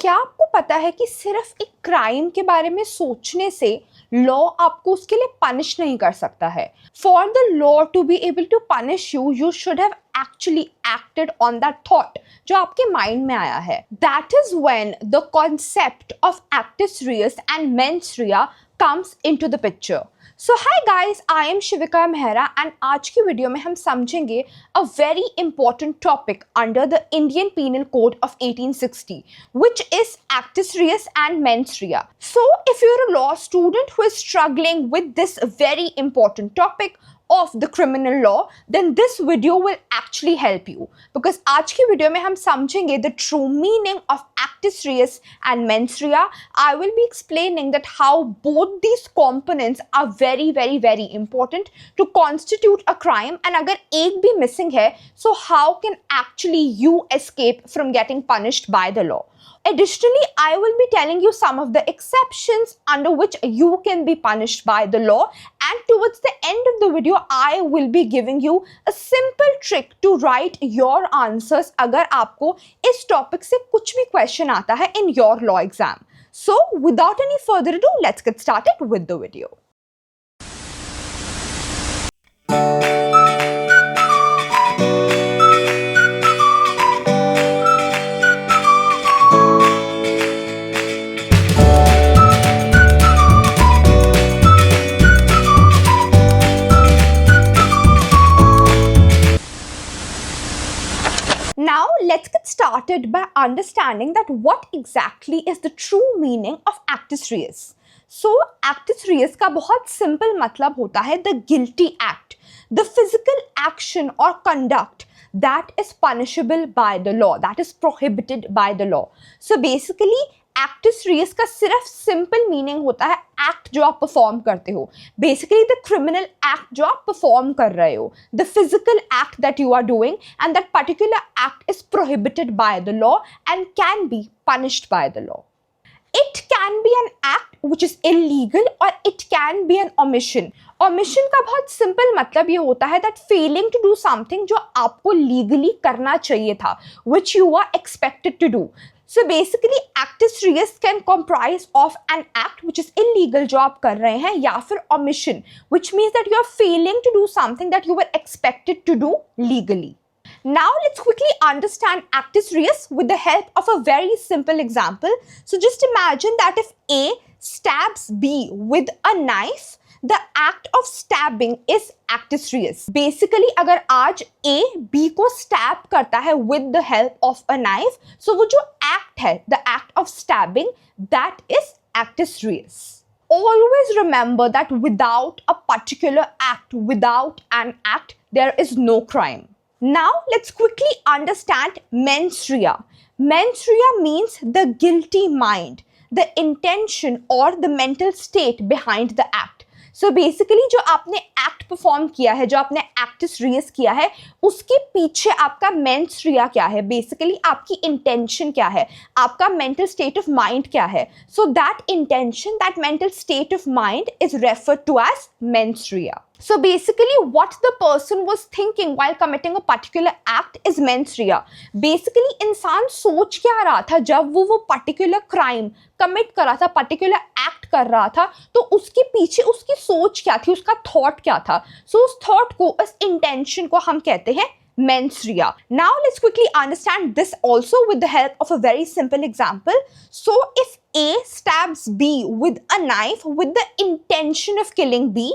क्या आपको पता है कि सिर्फ एक क्राइम के बारे में सोचने से लॉ आपको उसके लिए पनिश नहीं कर सकता है? For the law to be able to punish you, you should have actually acted on that thought जो आपके माइंड में आया है. That is when the concept of actus reus and mens rea comes into the picture. So hi guys, I am Shivika Mehra and आज की video में हम समझेंगे a very important topic under the Indian Penal Code of 1860, which is actus reus and mens rea. So if you're a law student who is struggling with this very important topic of the criminal law, then this video will actually help you, because आज की video में हम समझेंगे the true meaning of actus reus and mens rea. I will be explaining that how both these components are very important to constitute a crime, and अगर एक भी missing है, so how can actually you escape from getting punished by the law. Additionally, I will be telling you some of the exceptions under which you can be punished by the law, and towards the end of the video, I will be giving you a simple trick to write your answers अगर आपको इस topic से कुछ भी question आता है in your law exam. So, without any further ado, let's get started with the video. Now let's get started by understanding that what exactly is the true meaning of actus reus. So actus reus का बहुत simple मतलब होता है the guilty act, the physical action or conduct that is punishable by the law, that is prohibited by the law. So basically actus reus का सिर्फ simple meaning होता है act जो आप परफॉर्म करते हो, बेसिकली द क्रिमिनल एक्ट जो आप परफॉर्म कर रहे हो, the physical act that you are doing, and that particular act is prohibited by the law and can be punished by the law. It can be an act which is illegal or it can be an omission. Omission का बहुत simple मतलब ये होता है that failing to do something जो आपको legally करना चाहिए था, which you are expected to do. So basically actus reus can comprise of an act which is illegal जो आप कर रहे हैं, या फिर omission, which means that you are failing to do something that you were expected to do legally. Now let's quickly understand actus reus with the help of a very simple example. So just imagine that if A stabs B with a knife, the act of stabbing is actus reus. Basically अगर आज A B को stab करता है with the help of a knife, so वो जो act है, the act of stabbing, that is actus reus. Always remember that without a particular act, without an act, there is no crime. Now let's quickly understand mens rea. Mens rea means the guilty mind, the intention or the mental state behind the act. So basically जो आपने act perform किया है, जो आपने acts Reis किया है, उसके पीछे आपका मेंस रिया क्या है, बेसिकली आपकी इंटेंशन क्या है, आपका मेंटल स्टेट ऑफ माइंड क्या है. So that intention, that mental state of mind is referred to as mens rea. So basically what the person was thinking while committing a particular act is mens rea. Basically इंसान सोच क्या रहा था जब वो particular crime commit कर रहा था, particular act कर रहा था, तो उसके पीछे उसकी सोच क्या थी, उसका thought क्या था. So उस thought को, उस intention को हम कहते हैं mens rea. Now let's quickly understand this also with the help of a very simple example. So if A stabs B with a knife with the intention of killing B,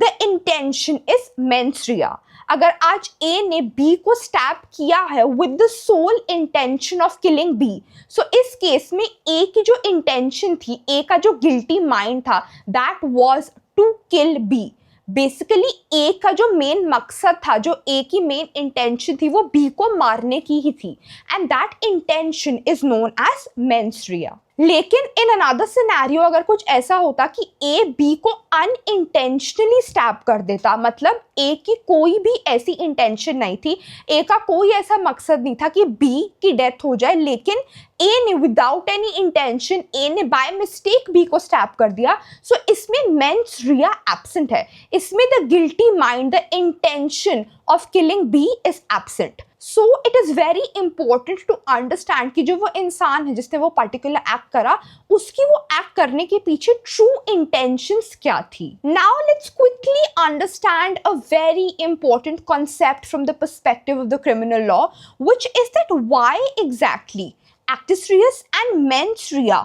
the intention is mens rea. अगर आज A ने B को stab किया है with the sole intention of killing B, so इस case में A की जो इंटेंशन थी, A का जो गिल्टी माइंड था, that was to kill B. Basically A का जो मेन मकसद था, जो A की मेन इंटेंशन थी, वो B को मारने की ही थी, and that intention is known as mens rea. लेकिन इन अनदर सिनेरियो अगर कुछ ऐसा होता कि A B को अनइंटेंशनली स्टैब कर देता, मतलब A की कोई भी ऐसी इंटेंशन नहीं थी, A का कोई ऐसा मकसद नहीं था कि B की डेथ हो जाए, लेकिन A ने विदाउट एनी इंटेंशन, A ने बाय मिस्टेक B को स्टैब कर दिया, सो इसमें मेंस रिया एब्सेंट है. इसमें the guilty mind, the intention of killing B is absent. So it is very important to understand कि जो वो इंसान है जिसने वो पर्टिकुलर एक्ट करा, उसकी वो एक्ट करने के पीछे ट्रू इंटेंशंस क्या थी. Now let's quickly understand a very important concept from the perspective of the criminal law, which is that why exactly Actus Reus and Mens Rea,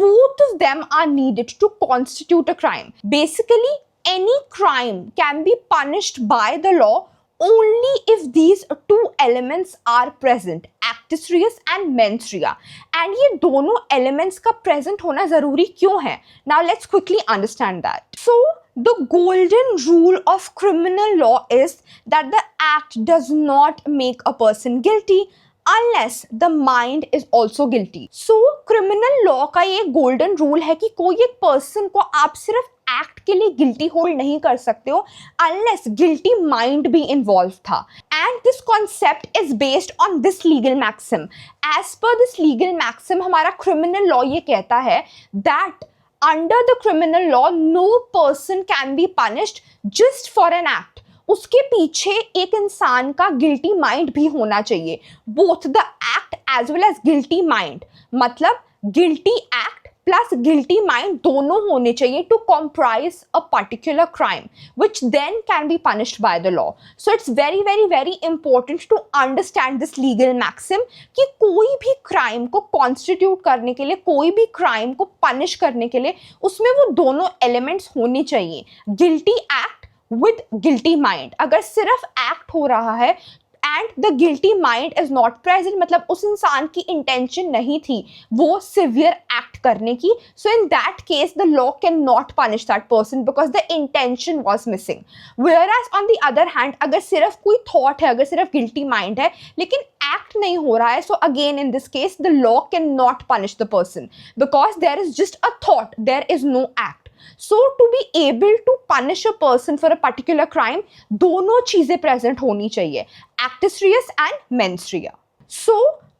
both of them are needed to constitute a crime. Basically, any crime can be punished by the law only if these two elements are present, Actus Reus and Mens Rea. And ये दोनों elements का present होना ज़रूरी क्यों है? Now let's quickly understand that. So the golden rule of criminal law is that the act does not make a person guilty unless the mind is also guilty. So criminal law का ये golden rule है कि कोई एक person को आप सिर्फ act के लिए गिल्टी होल्ड नहीं कर सकते हो अनलेस गिल्टी माइंड भी इन्वॉल्व था. And this concept is based on this legal maxim. As पर दिस लीगल मैक्सिम हमारा क्रिमिनल लॉ ये कहता है that under the criminal law no person can be punished just for an act. उसके पीछे एक इंसान का गिल्टी माइंड भी होना चाहिए. Both the act as well as guilty mind, मतलब guilty act plus guilty mind दोनों होने चाहिए to comprise a particular crime which then can be punished by the law. So it's very very very important to understand this legal maxim कि कोई भी crime को constitute करने के लिए, कोई भी crime को punish करने के लिए उसमें वो दोनों elements होने चाहिए, guilty act with guilty mind. अगर सिर्फ act हो रहा है and the guilty mind is not present, मतलब उस इंसान की intention नहीं थी वो severe act करने की, so in that case the law cannot punish that person because the intention was missing. Whereas on the other hand अगर सिर्फ कोई thought है, अगर सिर्फ guilty mind है लेकिन act नहीं हो रहा है, so again in this case the law cannot punish the person because there is just a thought, there is no act. So to be able to punish a person for a particular crime, दोनों चीजें present होनी चाहिए, Actus Reus and Mens Rea. So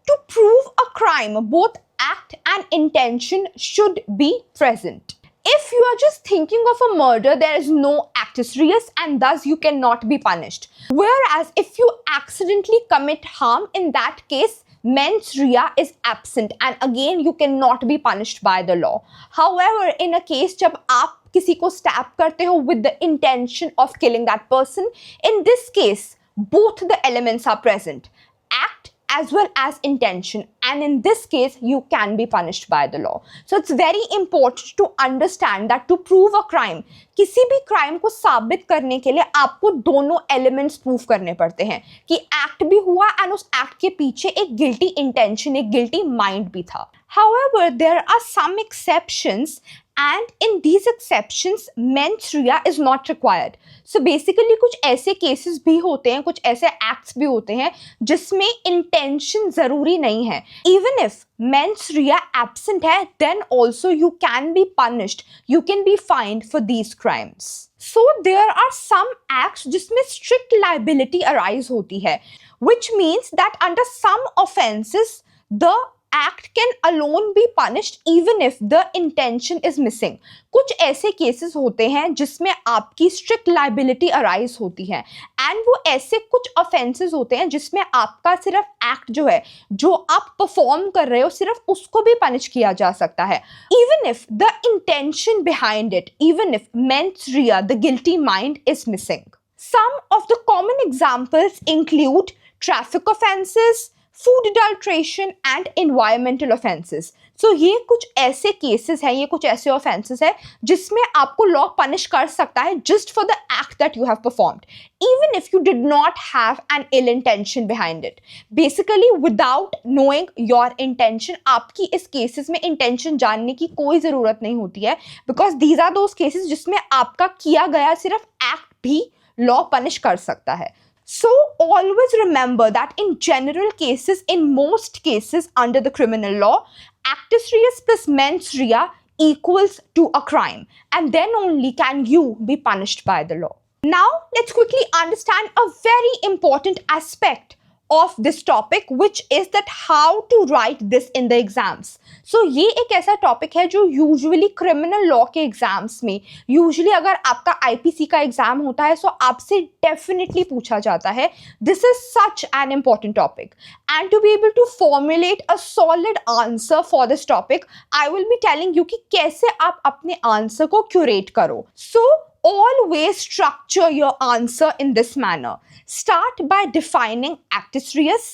to prove a crime, both act and intention should be present. If you are just thinking of a murder, there is no Actus Reus and thus you cannot be punished. Whereas if you accidentally commit harm, in that case Mens Rea is absent and again you cannot be punished by the law. However, in a case जब आप किसी को stab करते हो with the intention of killing that person, in this case both the elements are present, act as well as intention, and in this case you can be punished by the law. So it's very important to understand that to prove a crime, किसी भी crime को साबित करने के लिए आपको दोनों elements prove करने पड़ते हैं कि act भी हुआ and उस act के पीछे एक guilty intention, एक guilty mind भी था. However, there are some exceptions and in these exceptions Mens Rea is not required. So basically कुछ ऐसे cases भी होते हैं, कुछ ऐसे acts भी होते हैं जिसमें intention ज़रूरी नहीं है. Even if Mens Rea absent है, then also you can be punished, you can be fined for these crimes. So there are some acts जिसमें strict liability arise होती है, which means that under some offenses the act can alone be punished even if the intention is missing. कुछ ऐसे cases होते हैं जिसमें आपकी strict liability arise होती है एंड वो ऐसे कुछ ऑफेंसेस होते हैं जिसमें आपका सिर्फ एक्ट जो है, जो आप परफॉर्म कर रहे हो, सिर्फ उसको भी पनिश किया जा सकता है even if the intention behind it, even if Mens Rea, the guilty mind, is missing. Some of the common examples include traffic offenses, food adulteration and environmental offenses. So ये कुछ ऐसे cases हैं, ये कुछ ऐसे offenses हैं जिसमें आपको law punish कर सकता है just for the act that you have performed, even if you did not have an ill intention behind it. Basically, without knowing your intention, आपकी इस cases में intention जानने की कोई ज़रूरत नहीं होती है because these are those cases जिसमें आपका किया गया सिर्फ act भी law punish कर सकता है. So always remember that in general cases, in most cases under the criminal law, Actus Reus plus Mens Rea equals to a crime, and then only can you be punished by the law. Now let's quickly understand a very important aspect of this topic, which is that how to write this in the exams. So ये एक ऐसा topic है जो usually criminal law के exams में, usually अगर आपका IPC का एग्जाम होता है तो आपसे डेफिनेटली पूछा जाता है. This is such an important topic, and to be able to formulate a solid answer for this topic, I will be telling you कि कैसे आप अपने आंसर को क्यूरेट करो. सो always structure your answer in this manner. Start by defining actus reus,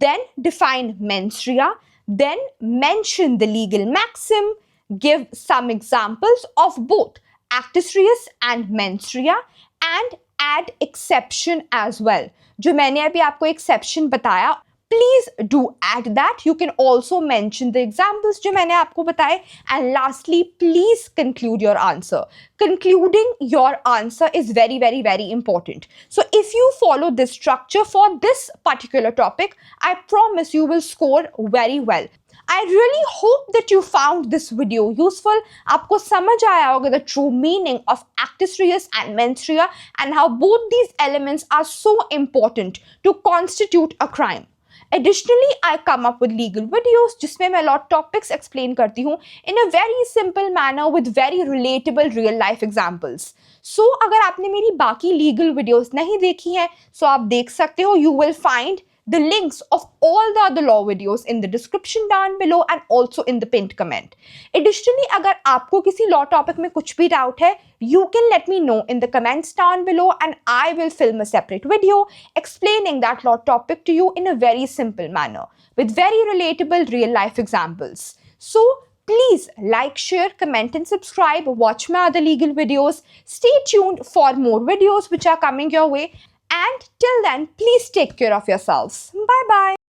then define mens rea, then mention the legal maxim, give some examples of both actus reus and mens rea, and add exception as well. जो मैंने अभी आपको exception बताया, please do add that. You can also mention the examples जो मैंने आपको बताए, and lastly please conclude your answer. Concluding your answer is very important. So if you follow this structure for this particular topic, I promise you will score very well. I really hope that you found this video useful. आपको समझ आया होगा the true meaning of actus reus and mens rea and how both these elements are so important to constitute a crime. Additionally, I come up with legal videos जिसमें मैं law topics explain करती हूँ in a very simple manner with very relatable real life examples. So अगर आपने मेरी बाकी legal videos नहीं देखी हैं, so आप देख सकते हो. You will find the links of all the other law videos in the description down below and also in the pinned comment. Additionally, अगर आपको किसी law topic में कुछ भी doubt है, you can let me know in the comments down below and I will film a separate video explaining that law topic to you in a very simple manner with very relatable real life examples. So please like, share, comment and subscribe. Watch my other legal videos. Stay tuned for more videos which are coming your way. And till then, please take care of yourselves. Bye-bye.